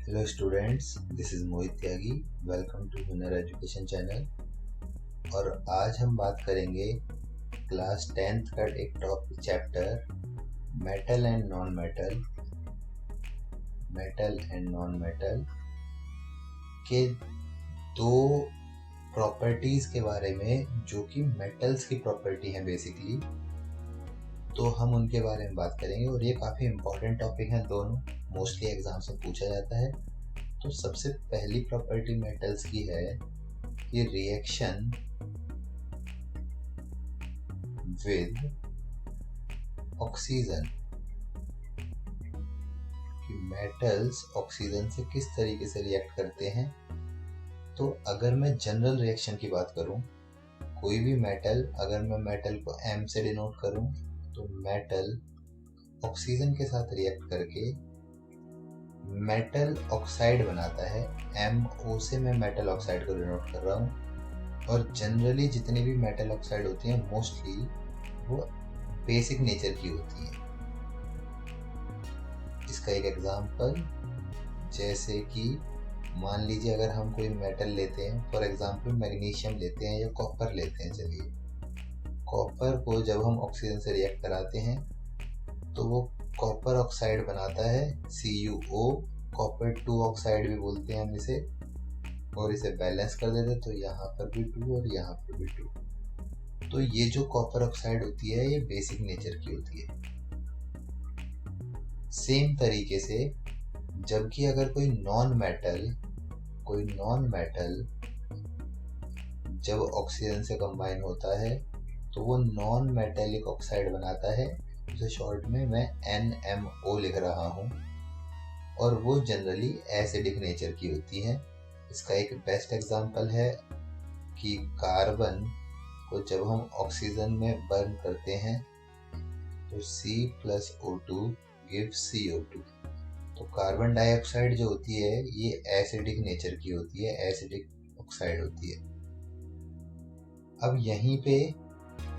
Hello students, this is Mohit Tyagi. Welcome to Hunar education channel. और आज हम बात करेंगे क्लास 10th का एक topic chapter metal and non metal के दो प्रॉपर्टीज के बारे में जो कि मेटल्स की प्रॉपर्टी है बेसिकली. तो हम उनके बारे में बात करेंगे और ये काफ़ी इम्पोर्टेंट टॉपिक हैं दोनों, मोस्टली एग्जाम से पूछा जाता है. तो सबसे पहली प्रॉपर्टी मेटल्स की है कि रिएक्शन विद ऑक्सीजन, कि मेटल्स ऑक्सीजन से किस तरीके से रिएक्ट करते हैं. तो अगर मैं जनरल रिएक्शन की बात करूं, कोई भी मेटल, अगर मैं मेटल को M से डिनोट करूं तो मेटल ऑक्सीजन के साथ रिएक्ट करके मेटल ऑक्साइड बनाता है. MO से मैं मेटल ऑक्साइड को डिनोट कर रहा हूँ. और जनरली जितनी भी मेटल ऑक्साइड होती हैं मोस्टली वो बेसिक नेचर की होती हैं. इसका एक एग्जांपल, जैसे कि मान लीजिए अगर हम कोई मेटल लेते हैं, फॉर एग्जांपल मैग्नीशियम लेते हैं या कॉपर लेते हैं. चलिए, कॉपर को जब हम ऑक्सीजन से रिएक्ट कराते हैं तो वो कॉपर ऑक्साइड बनाता है CuO, कॉपर 2 ऑक्साइड भी बोलते हैं हम इसे, और इसे बैलेंस कर देते हैं तो यहाँ पर भी 2 और यहाँ पर भी 2. तो ये जो कॉपर ऑक्साइड होती है ये बेसिक नेचर की होती है. सेम तरीके से जबकि अगर कोई नॉन मेटल जब ऑक्सीजन से कंबाइन होता है तो वो नॉन मेटेलिक ऑक्साइड बनाता है, उसे शॉर्ट में मैं NMO लिख रहा हूँ, और वो जनरली एसिडिक नेचर की होती है. इसका एक बेस्ट एग्जांपल है कि कार्बन को जब हम ऑक्सीजन में बर्न करते हैं तो C+O2 gives CO2. तो कार्बन डाइऑक्साइड जो होती है ये एसिडिक नेचर की होती है, एसिडिक ऑक्साइड होती है. अब यहीं पे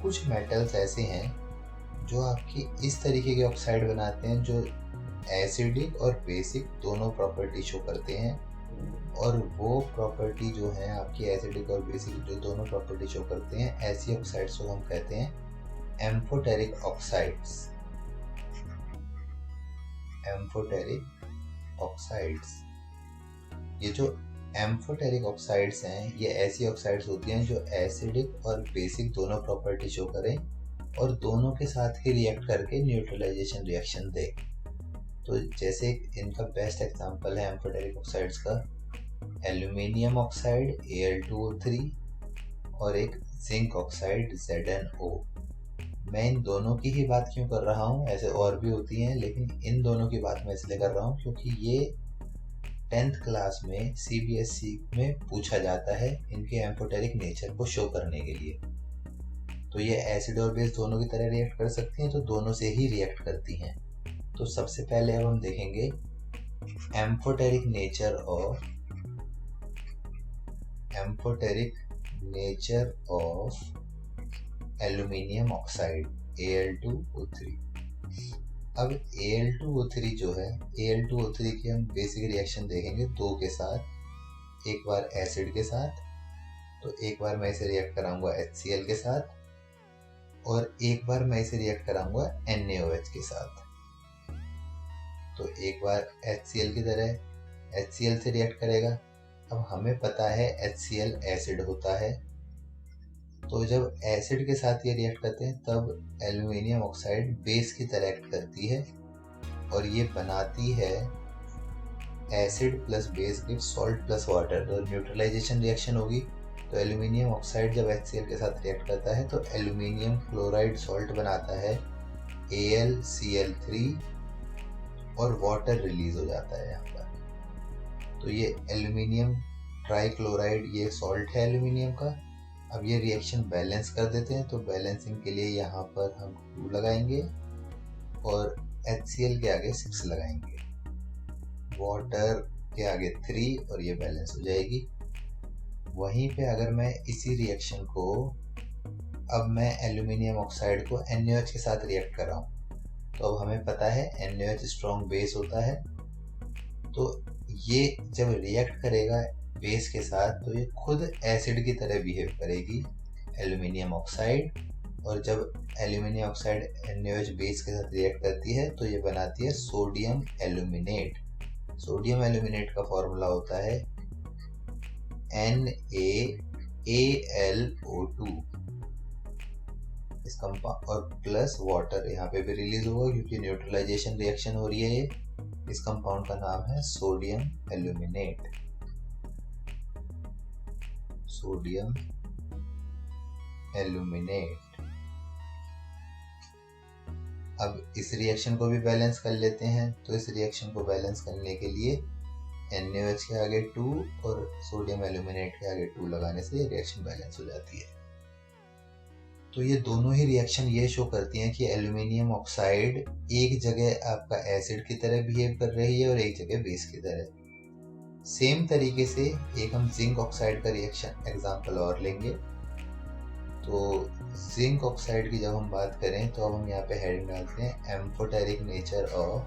कुछ मेटल्स ऐसे हैं जो आपकी इस तरीके के ऑक्साइड बनाते हैं जो एसिडिक और बेसिक दोनों प्रॉपर्टी शो करते हैं. और वो प्रॉपर्टी जो है आपकी एसिडिक और बेसिक जो दोनों प्रॉपर्टी शो करते हैं, ऐसी ऑक्साइड्स को हम कहते हैं एम्फोटेरिक ऑक्साइड्स. ये जो एम्फोटेरिक ऑक्साइड्स हैं ये ऐसी ऑक्साइड्स होती हैं जो एसिडिक और बेसिक दोनों प्रॉपर्टी शो करें और दोनों के साथ ही रिएक्ट करके न्यूट्रलाइजेशन रिएक्शन दे. तो जैसे इनका बेस्ट एग्जांपल है एम्फोटेरिक ऑक्साइड्स का एल्यूमिनियम ऑक्साइड Al2O3 और एक जिंक ऑक्साइड ZnO. मैं इन दोनों की ही बात क्यों कर रहा हूँ, ऐसे और भी होती हैं लेकिन इन दोनों की बात मैं इसलिए कर रहा हूँ क्योंकि ये 10th क्लास में CBSE में पूछा जाता है इनके एम्फोटेरिक नेचर को शो करने के लिए. तो ये एसिड और बेस दोनों की तरह रिएक्ट कर सकती हैं, तो दोनों से ही रिएक्ट करती हैं. तो सबसे पहले अब हम देखेंगे amphoteric nature of aluminium oxide Al2O3. अब Al2O3 जो है, Al2O3 की हम बेसिक रिएक्शन देखेंगे दो के साथ. एक बार एसिड के साथ, तो एक बार मैं इसे रिएक्ट कराऊंगा HCl के साथ, और एक बार मैं इसे रिएक्ट कराऊंगा NaOH के साथ. तो एक बार HCl की तरह HCl से रिएक्ट करेगा. अब हमें पता है HCl एसिड होता है, तो जब एसिड के साथ ये रिएक्ट करते हैं तब एल्यूमिनियम ऑक्साइड बेस की तरह एक्ट करती है और ये बनाती है acid plus base give salt plus water. तो न्यूट्रलाइजेशन रिएक्शन होगी, तो एल्यूमिनियम ऑक्साइड जब HCl के साथ रिएक्ट करता है तो एल्यूमिनियम क्लोराइड सॉल्ट बनाता है AlCl3 और वाटर रिलीज हो जाता है यहाँ पर. तो ये एल्यूमिनियम ट्राइक्लोराइड ये सॉल्ट है एल्यूमिनियम का. अब ये रिएक्शन बैलेंस कर देते हैं, तो बैलेंसिंग के लिए यहाँ पर हम 2 लगाएंगे और HCl के आगे 6 लगाएंगे, वाटर के आगे 3 और ये बैलेंस हो जाएगी. वहीं पे अगर मैं इसी रिएक्शन को अब मैं एल्यूमिनियम ऑक्साइड को NaOH के साथ रिएक्ट कराऊं, तो अब हमें पता है NaOH स्ट्रॉन्ग बेस होता है, तो ये जब रिएक्ट करेगा बेस के साथ तो ये खुद एसिड की तरह बिहेव करेगी, एल्यूमिनियम ऑक्साइड। और जब एल्यूमिनियम ऑक्साइड NaOH बेस के साथ रिएक्ट करती है तो ये बनाती है सोडियम एल्यूमिनेट। सोडियम एल्यूमिनेट का फॉर्मूला होता है NaAlO2। इस कंपाउंड और प्लस वाटर यहाँ पे भी रिलीज होगा क्योंकि न्यूट्रलाइजेशन रिएक्शन हो रही है ये। इस कंपाउंड का नाम है सोडियम एल्यूमिनेट। Sodium aluminate. अब इस रिएक्शन को भी बैलेंस कर लेते हैं। तो इस रिएक्शन को बैलेंस करने के लिए NaOH के आगे 2 और सोडियम एल्यूमिनेट के आगे 2 लगाने से ये रिएक्शन बैलेंस हो जाती है। तो ये दोनों ही रिएक्शन ये शो करती हैं कि एल्यूमिनियम ऑक्साइड एक जगह आपका एसिड की तरह बिहेव कर रही है और एक जगह बेस की तरह। सेम तरीके से एक हम जिंक ऑक्साइड का रिएक्शन एग्जांपल और लेंगे। तो जिंक ऑक्साइड की जब हम बात करें तो अब हम यहाँ पे हेडिंग डालते हैं amphoteric nature of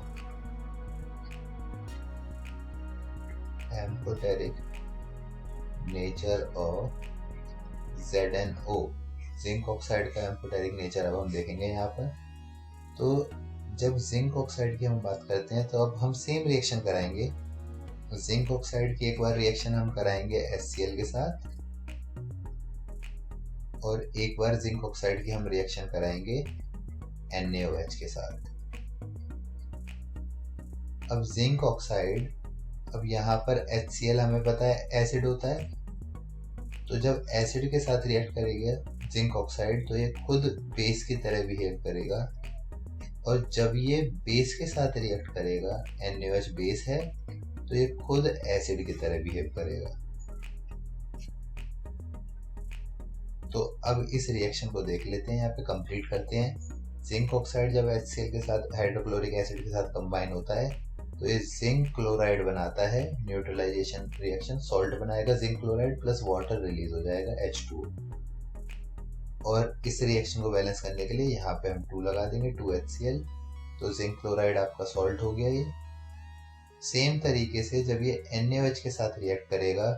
ZnO। Zinc oxide का एम्फोटेरिक नेचर अब हम देखेंगे यहाँ पर। तो जब जिंक ऑक्साइड की हम बात करते हैं तो अब हम सेम रिएक्शन कराएंगे। जिंक ऑक्साइड की एक बार रिएक्शन हम कराएंगे HCl के साथ और एक बार जिंक ऑक्साइड की हम रिएक्शन कराएंगे NaOH के साथ। अब जिंक ऑक्साइड, अब यहाँ पर HCl हमें पता है एसिड होता है, तो जब एसिड के साथ रिएक्ट करेगा जिंक ऑक्साइड तो ये खुद बेस की तरह बिहेव करेगा। और जब ये बेस के साथ रिएक्ट करेगा, NaOH बेस है, तो ये खुद एसिड की तरह बिहेव करेगा। तो अब इस रिएक्शन को देख लेते हैं, यहाँ पे कंप्लीट करते हैं। जिंक ऑक्साइड जब HCl के साथ हाइड्रोक्लोरिक एसिड के साथ कंबाइन होता है तो ये जिंक क्लोराइड बनाता है। न्यूट्रलाइजेशन रिएक्शन सॉल्ट बनाएगा, zinc chloride plus water release हो जाएगा H2। और इस रिएक्शन को बैलेंस करने के लिए यहाँ पे हम 2 लगा देंगे, 2HCl। तो जिंक क्लोराइड आपका सॉल्ट हो गया ये। सेम तरीके से जब ये NaOH के साथ रिएक्ट करेगा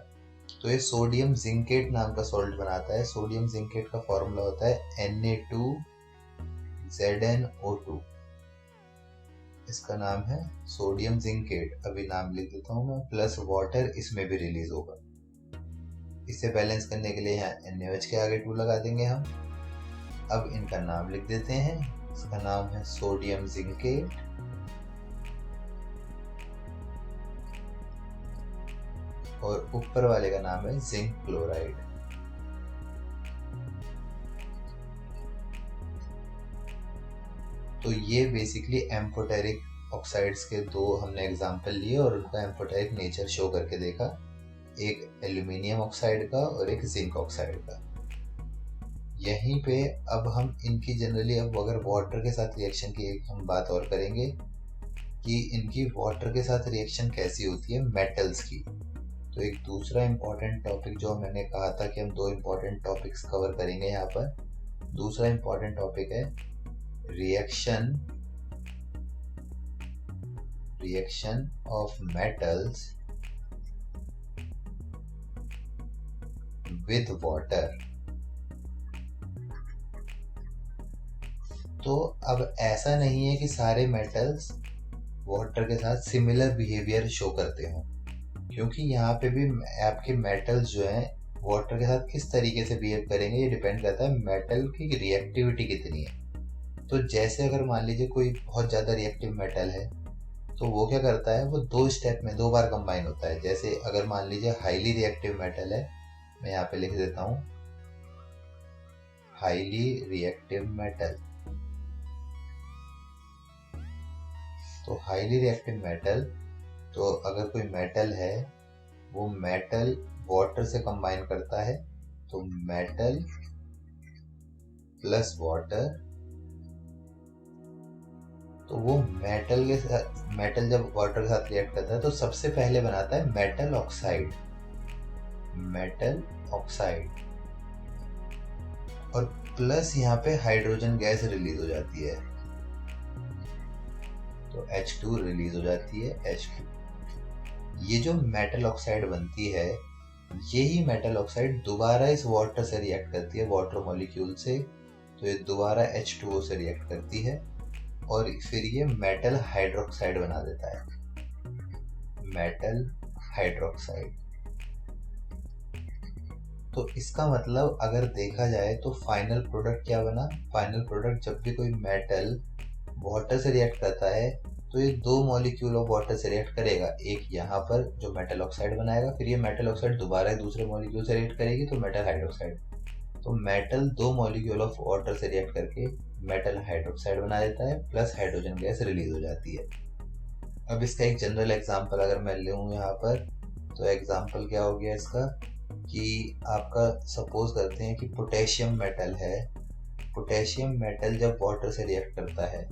तो ये सोडियम जिंकेट नाम का सॉल्ट बनाता है। सोडियम जिंकेट का फॉर्मूला होता है Na2ZnO2। इसका नाम है सोडियम जिंकेट। अभी नाम लिख देता हूँ मैं, प्लस वाटर इसमें भी रिलीज होगा। इसे बैलेंस करने के लिए यहाँ NaOH के आगे 2 लगा देंगे हम। अब इनका नाम लिख देते हैं। इसका नाम है सोडियम जिंकेट और ऊपर वाले का नाम है जिंक क्लोराइड। तो ये बेसिकली एम्फोटेरिक ऑक्साइड्स के 2 हमने एग्जांपल लिए और उनका एम्फोटेरिक नेचर शो करके देखा, एक एल्यूमिनियम ऑक्साइड का और एक जिंक ऑक्साइड का। यहीं पे अब हम इनकी जनरली, अब अगर वाटर के साथ रिएक्शन की एक हम बात और करेंगे कि इनकी वाटर के साथ रिएक्शन कैसी होती है मेटल्स की। तो एक दूसरा इम्पोर्टेंट टॉपिक जो मैंने कहा था कि हम 2 इम्पोर्टेंट टॉपिक्स कवर करेंगे यहाँ पर। दूसरा इम्पोर्टेंट टॉपिक है reaction of metals with water. तो अब ऐसा नहीं है कि सारे मेटल्स वाटर के साथ सिमिलर बिहेवियर शो करते हों, क्योंकि यहाँ पे भी आपके मेटल्स जो हैं वाटर के साथ किस तरीके से बिहेव करेंगे ये डिपेंड करता है मेटल की रिएक्टिविटी कितनी है। तो जैसे अगर मान लीजिए कोई बहुत ज़्यादा रिएक्टिव मेटल है तो वो क्या करता है, वो 2 स्टेप में 2 बार कंबाइन होता है। जैसे अगर मान लीजिए हाईली रिएक्टिव मेटल है, मैं यहाँ पे लिख देता हूँ हाईली रिएक्टिव मेटल। तो हाईली रिएक्टिव मेटल, तो अगर कोई मेटल है वो मेटल वाटर से कंबाइन करता है तो मेटल प्लस वाटर, तो वो मेटल के साथ, मेटल जब वाटर के साथ रिएक्ट करता है तो सबसे पहले बनाता है मेटल ऑक्साइड और प्लस यहाँ पे हाइड्रोजन गैस रिलीज हो जाती है, तो H2 रिलीज हो जाती है, H2। ये जो मेटल ऑक्साइड बनती है, यही मेटल ऑक्साइड दोबारा इस वाटर से रिएक्ट करती है, वाटर मॉलिक्यूल से। तो ये दोबारा H2O से रिएक्ट करती है और फिर ये मेटल हाइड्रोक्साइड बना देता है, मेटल हाइड्रोक्साइड। तो इसका मतलब अगर देखा जाए तो फाइनल प्रोडक्ट क्या बना? फाइनल प्रोडक्ट, जब भी कोई मेटल वाटर से रिएक्ट करता है तो ये दो मॉलिक्यूल ऑफ वाटर से रिएक्ट करेगा, एक यहाँ पर जो मेटल ऑक्साइड बनाएगा, फिर ये मेटल ऑक्साइड दोबारा दूसरे मॉलिक्यूल से रिएक्ट करेगी तो मेटल हाइड्रोक्साइड। तो मेटल दो मॉलिक्यूल ऑफ वाटर से रिएक्ट करके मेटल हाइड्रोक्साइड बना देता है, प्लस हाइड्रोजन गैस रिलीज हो जाती है। अब इसका एक जनरल एग्जांपल अगर मैं लूँ यहाँ पर, तो एग्जांपल क्या हो गया इसका कि आपका सपोज करते हैं कि पोटेशियम मेटल है। पोटेशियम मेटल जब वाटर से रिएक्ट करता है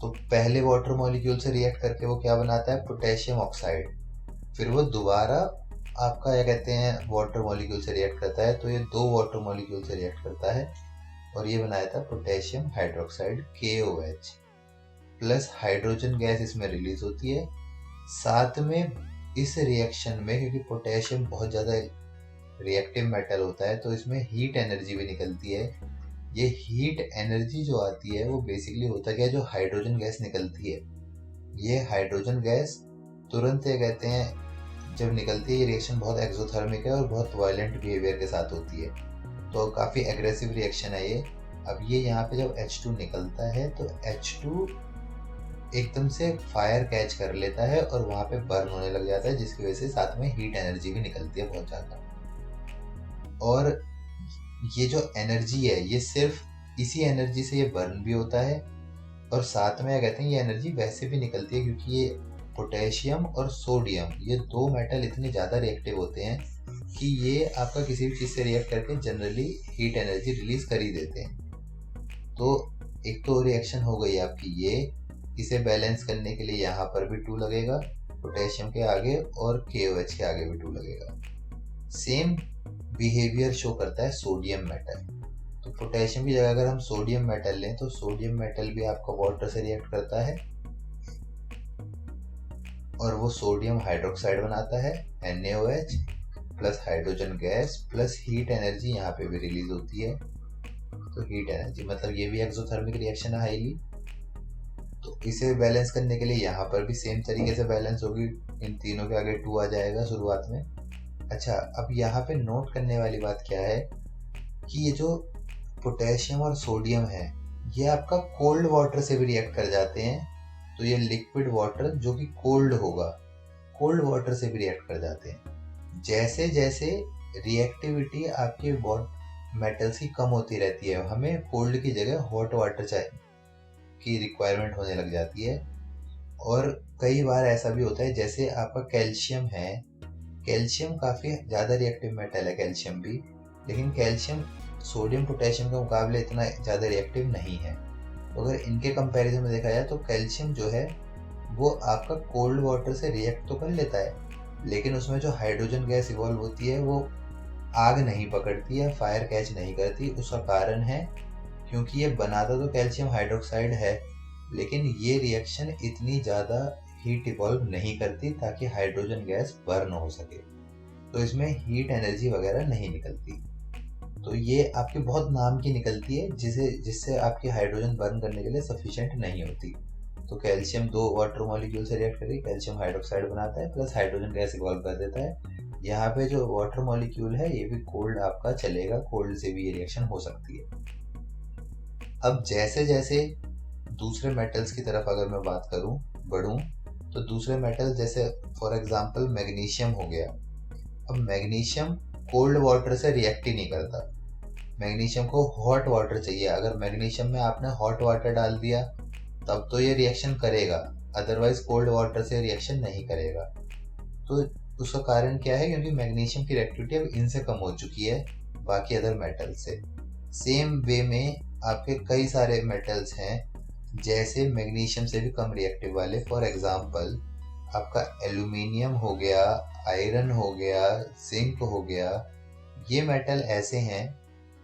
तो पहले वाटर मॉलिक्यूल से रिएक्ट करके वो क्या बनाता है? Potassium oxide. फिर वो दोबारा आपका क्या कहते हैं वाटर मॉलिक्यूल से रिएक्ट करता है, तो ये दो वाटर मॉलिक्यूल से रिएक्ट करता है और ये बनाया था potassium hydroxide KOH, plus hydrogen gas इसमें रिलीज होती है। साथ में इस रिएक्शन में, क्योंकि पोटेशियम बहुत ज़्यादा रिएक्टिव मेटल होता है, तो इसमें हीट एनर्जी भी निकलती है। ये हीट एनर्जी जो आती है वो बेसिकली होता क्या है, जो हाइड्रोजन गैस निकलती है, ये हाइड्रोजन गैस तुरंत ये कहते हैं जब निकलती है, ये रिएक्शन बहुत एक्सोथर्मिक है और बहुत वायलेंट बिहेवियर के साथ होती है, तो काफ़ी एग्रेसिव रिएक्शन है ये। अब ये यहाँ पे जब H2 निकलता है तो H2 एकदम से फायर कैच कर लेता है और वहाँ पे बर्न होने लग जाता है, जिसकी वजह से साथ में हीट एनर्जी भी निकलती है बहुत ज़्यादा। और ये जो एनर्जी है ये सिर्फ इसी एनर्जी से ये बर्न भी होता है और साथ में क्या कहते हैं ये एनर्जी वैसे भी निकलती है, क्योंकि ये पोटेशियम और सोडियम ये दो मेटल इतने ज़्यादा रिएक्टिव होते हैं कि ये आपका किसी भी चीज़ से रिएक्ट करके जनरली हीट एनर्जी रिलीज कर ही देते हैं। तो एक तो रिएक्शन हो गई आपकी ये, इसे बैलेंस करने के लिए यहाँ पर भी 2 लगेगा पोटेशियम के आगे और KOH के आगे भी 2 लगेगा। सेम बिहेवियर शो करता है सोडियम मेटल। तो पोटेशियम की जगह अगर हम सोडियम मेटल लें तो सोडियम मेटल भी आपका वाटर से रिएक्ट करता है और वो सोडियम हाइड्रोक्साइड बनाता है NaOH, plus hydrogen gas plus heat energy यहाँ पे भी रिलीज होती है। तो हीट एनर्जी मतलब ये भी एक्सोथर्मिक रिएक्शन है हाईली। तो इसे बैलेंस करने के लिए यहाँ पर भी सेम तरीके से बैलेंस होगी, इन तीनों के आगे 2 आ जाएगा शुरुआत में। अच्छा, अब यहाँ पे नोट करने वाली बात क्या है कि ये जो पोटेशियम और सोडियम है ये आपका कोल्ड वाटर से भी रिएक्ट कर जाते हैं, तो ये लिक्विड वाटर जो कि कोल्ड होगा, कोल्ड वाटर से भी रिएक्ट कर जाते हैं। जैसे जैसे रिएक्टिविटी आपके मेटल्स की कम होती रहती है, हमें कोल्ड की जगह हॉट वाटर चाहिए की रिक्वायरमेंट होने लग जाती है। और कई बार ऐसा भी होता है, जैसे आपका कैल्शियम है, कैल्शियम काफ़ी ज़्यादा रिएक्टिव मेटल है कैल्शियम भी, लेकिन कैल्शियम सोडियम पोटेशियम के मुकाबले इतना ज़्यादा रिएक्टिव नहीं है। तो अगर इनके कंपैरिजन में देखा जाए तो कैल्शियम जो है वो आपका कोल्ड वाटर से रिएक्ट तो कर लेता है, लेकिन उसमें जो हाइड्रोजन गैस इवॉल्व होती है वो आग नहीं पकड़ती है, फायर कैच नहीं करती। उसका कारण है क्योंकि ये बनाता तो कैल्शियम हाइड्रोक्साइड है, लेकिन ये रिएक्शन इतनी ज़्यादा हीट इवॉल्व नहीं करती ताकि हाइड्रोजन गैस बर्न हो सके, तो इसमें हीट एनर्जी वगैरह नहीं निकलती। तो ये आपके बहुत नाम की निकलती है जिससे आपकी हाइड्रोजन बर्न करने के लिए सफिशिएंट नहीं होती। तो कैल्शियम 2 वाटर मॉलिक्यूल से रिएक्ट करके कैल्शियम हाइड्रोक्साइड बनाता है, प्लस हाइड्रोजन गैस इवॉल्व कर देता है। यहाँ पे जो वाटर मॉलिक्यूल है ये भी कोल्ड आपका चलेगा, कोल्ड से भी ये रिएक्शन हो सकती है। अब जैसे जैसे दूसरे मेटल्स की तरफ अगर मैं बात करूं बढ़ूं, तो दूसरे मेटल जैसे फॉर एग्जांपल मैग्नीशियम हो गया। अब मैग्नीशियम कोल्ड वाटर से रिएक्ट ही नहीं करता, मैग्नीशियम को हॉट वाटर चाहिए। अगर मैग्नीशियम में आपने हॉट वाटर डाल दिया तब तो ये रिएक्शन करेगा, अदरवाइज कोल्ड वाटर से रिएक्शन नहीं करेगा। तो उसका कारण क्या है? क्योंकि मैग्नीशियम की रिएक्टिविटी अब इनसे कम हो चुकी है बाकी अदर मेटल से। सेम वे में आपके कई सारे मेटल्स हैं जैसे मैग्नीशियम से भी कम रिएक्टिव वाले, फॉर एग्जांपल आपका एल्यूमिनियम हो गया, आयरन हो गया, जिंक हो गया। ये मेटल ऐसे हैं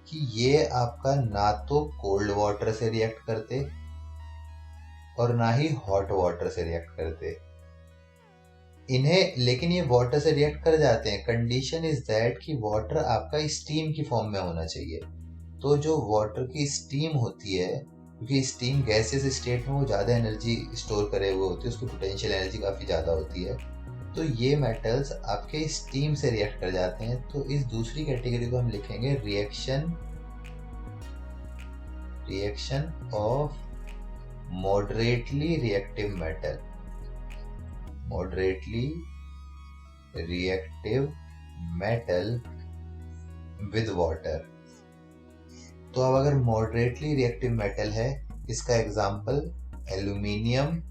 कि ये आपका ना तो कोल्ड वाटर से रिएक्ट करते और ना ही हॉट वाटर से रिएक्ट करते। इन्हें, लेकिन ये वाटर से रिएक्ट कर जाते हैं। कंडीशन इज दैट कि वाटर आपका स्टीम की फॉर्म में होना चाहिए। तो जो वाटर की स्टीम होती है, क्योंकि स्टीम गैसेस स्टेट में वो ज़्यादा एनर्जी स्टोर करे हुए होती है, उसकी पोटेंशियल एनर्जी काफ़ी ज़्यादा होती है, तो ये मेटल्स आपके स्टीम से रिएक्ट कर जाते हैं। तो इस दूसरी कैटेगरी को हम लिखेंगे reaction of moderately reactive metal, moderately reactive metal with water. तो अब अगर मॉडरेटली रिएक्टिव मेटल है, इसका एग्जांपल एल्यूमिनियम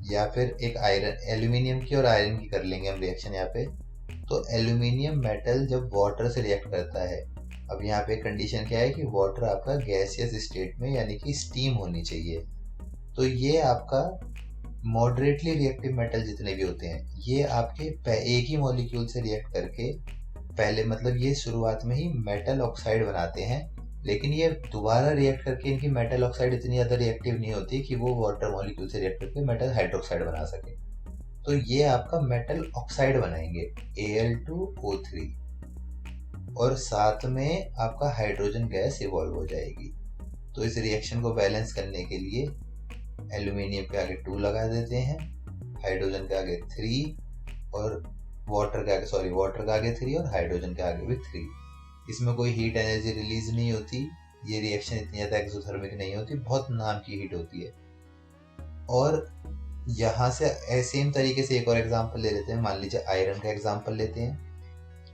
या फिर एक आयरन, एल्यूमिनियम की और आयरन की कर लेंगे हम रिएक्शन यहाँ पे। तो एल्यूमिनियम मेटल जब वाटर से रिएक्ट करता है, अब यहाँ पे कंडीशन क्या है कि वाटर आपका गैसियस स्टेट में यानी कि स्टीम होनी चाहिए। तो ये आपका मॉडरेटली रिएक्टिव मेटल जितने भी होते हैं, ये आपके एक ही मॉलिक्यूल से रिएक्ट करके पहले, मतलब ये शुरुआत में ही मेटल ऑक्साइड बनाते हैं, लेकिन ये दोबारा रिएक्ट करके इनकी मेटल ऑक्साइड इतनी ज़्यादा रिएक्टिव नहीं होती कि वो वाटर मॉलिक्यूल से रिएक्ट करके मेटल हाइड्रोक्साइड बना सके। तो ये आपका मेटल ऑक्साइड बनाएंगे Al2O3, और साथ में आपका हाइड्रोजन गैस इवॉल्व हो जाएगी। तो इस रिएक्शन को बैलेंस करने के लिए एल्यूमिनियम के आगे 2 लगा देते हैं, हाइड्रोजन के आगे 3 और वाटर के आगे 3 और हाइड्रोजन के आगे भी 3। इसमें कोई हीट एनर्जी रिलीज नहीं होती, ये रिएक्शन इतनी ज़्यादा एक्सोथर्मिक नहीं होती, बहुत नाम की हीट होती है। और यहाँ से सेम तरीके से एक और एग्जांपल ले लेते हैं, मान लीजिए आयरन का एग्जांपल लेते हैं।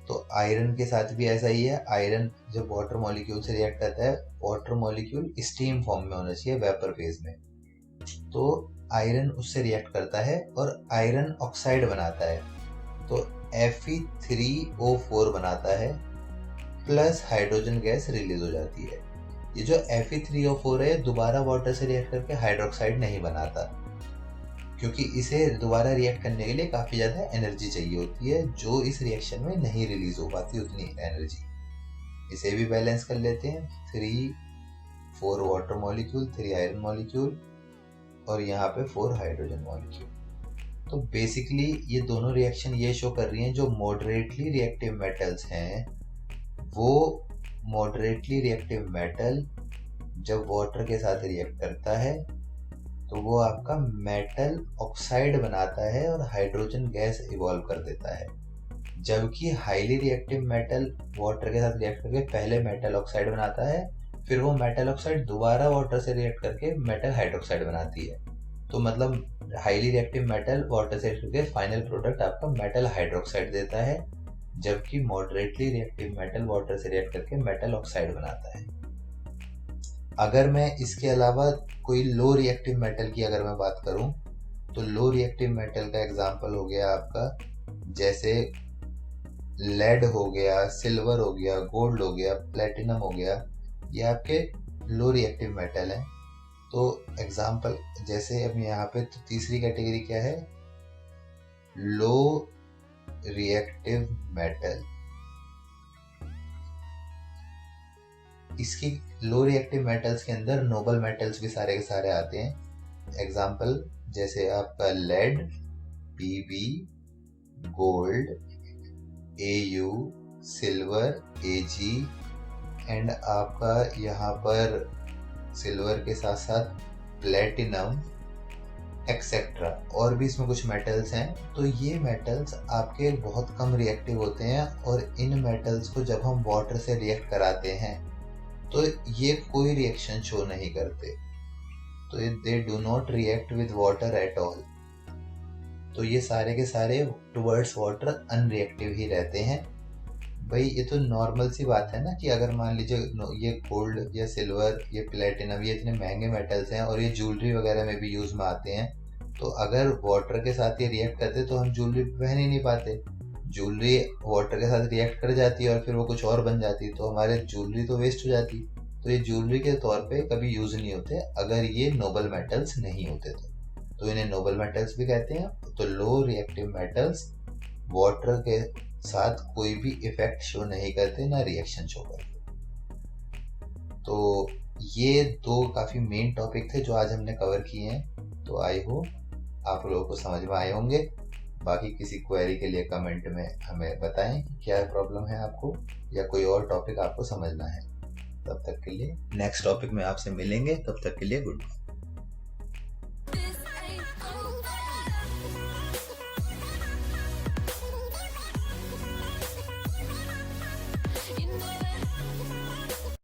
तो आयरन के साथ भी ऐसा ही है, आयरन जब वाटर मॉलिक्यूल से रिएक्ट करता है, वाटर मॉलिक्यूल स्टीम फॉर्म में होना चाहिए, वेपर फेज में। तो आयरन उससे रिएक्ट करता है और आयरन ऑक्साइड बनाता है, तो Fe3O4 बनाता है, प्लस हाइड्रोजन गैस रिलीज हो जाती है। ये जो Fe3O4 है, दोबारा वाटर से रिएक्ट करके हाइड्रोक्साइड नहीं बनाता, क्योंकि इसे दोबारा रिएक्ट करने के लिए काफ़ी ज़्यादा एनर्जी चाहिए होती है, जो इस रिएक्शन में नहीं रिलीज हो पाती उतनी एनर्जी। इसे भी बैलेंस कर लेते हैं, 4 वाटर मॉलिक्यूल, 3 आयरन मॉलिक्यूल और यहाँ पे 4 हाइड्रोजन मॉलिक्यूल। तो बेसिकली ये दोनों रिएक्शन ये शो कर रही हैं, जो मॉडरेटली रिएक्टिव मेटल्स हैं, वो मॉडरेटली रिएक्टिव मेटल जब वाटर के साथ रिएक्ट करता है तो वो आपका मेटल ऑक्साइड बनाता है और हाइड्रोजन गैस इवॉल्व कर देता है। जबकि हाईली रिएक्टिव मेटल वाटर के साथ रिएक्ट करके पहले मेटल ऑक्साइड बनाता है, फिर वो मेटल ऑक्साइड दोबारा वाटर से रिएक्ट करके मेटल हाइड्रोक्साइड बनाती है। तो मतलब हाईली रिएक्टिव मेटल वाटर से रिएक्ट करके फाइनल प्रोडक्ट आपका मेटल हाइड्रोक्साइड देता है, जबकि मॉडरेटली रिएक्टिव मेटल वाटर से रिएक्ट करके मेटल ऑक्साइड बनाता है। अगर मैं इसके अलावा कोई लो रिएक्टिव मेटल की अगर मैं बात करूं, तो लो रिएक्टिव मेटल का एग्जांपल हो गया आपका, जैसे लेड हो गया, सिल्वर हो गया, गोल्ड हो गया, प्लेटिनम हो गया, ये आपके लो रिएक्टिव मेटल हैं। तो एग्जांपल जैसे अब यहाँ पे तो तीसरी कैटेगरी क्या है, लो रिएक्टिव मेटल। इसकी लो रिएक्टिव मेटल्स के अंदर नोबल मेटल्स भी सारे के सारे आते हैं। एग्जांपल जैसे आपका lead, Pb, gold, Au, silver, Ag and आपका यहाँ पर सिल्वर के साथ साथ प्लेटिनम एक्सेट्रा, और भी इसमें कुछ मेटल्स हैं। तो ये मेटल्स आपके बहुत कम रिएक्टिव होते हैं, और इन मेटल्स को जब हम वाटर से रिएक्ट कराते हैं तो ये कोई रिएक्शन शो नहीं करते, तो they do not react with water at all. तो ये सारे के सारे टुवर्ड्स वाटर अनरिएक्टिव ही रहते हैं। भाई ये तो नॉर्मल सी बात है ना, कि अगर मान लीजिए ये गोल्ड या सिल्वर, ये प्लेटिनम, ये इतने महंगे मेटल्स हैं और ये ज्वेलरी वगैरह में भी यूज़ में आते हैं, तो अगर वाटर के साथ ये रिएक्ट करते तो हम ज्वेलरी पहन ही नहीं पाते। ज्वेलरी वाटर के साथ रिएक्ट कर जाती है और फिर वो कुछ और बन जाती, तो हमारे ज्वेलरी तो वेस्ट हो जाती। तो ये ज्वेलरी के तौर पे कभी यूज़ नहीं होते अगर ये नोबल मेटल्स नहीं होते तो इन्हें नोबल मेटल्स भी कहते हैं। तो लो रिएक्टिव मेटल्स वाटर के साथ कोई भी इफेक्ट शो नहीं करते, ना रिएक्शन शो करते। तो ये दो काफ़ी मेन टॉपिक थे जो आज हमने कवर किए हैं। तो आई होप आप लोगों को समझ में आए होंगे। बाकी किसी क्वेरी के लिए कमेंट में हमें बताएं कि क्या प्रॉब्लम है आपको या कोई और टॉपिक आपको समझना है। तब तक के लिए नेक्स्ट टॉपिक में आपसे मिलेंगे, तब तक के लिए गुड बाय।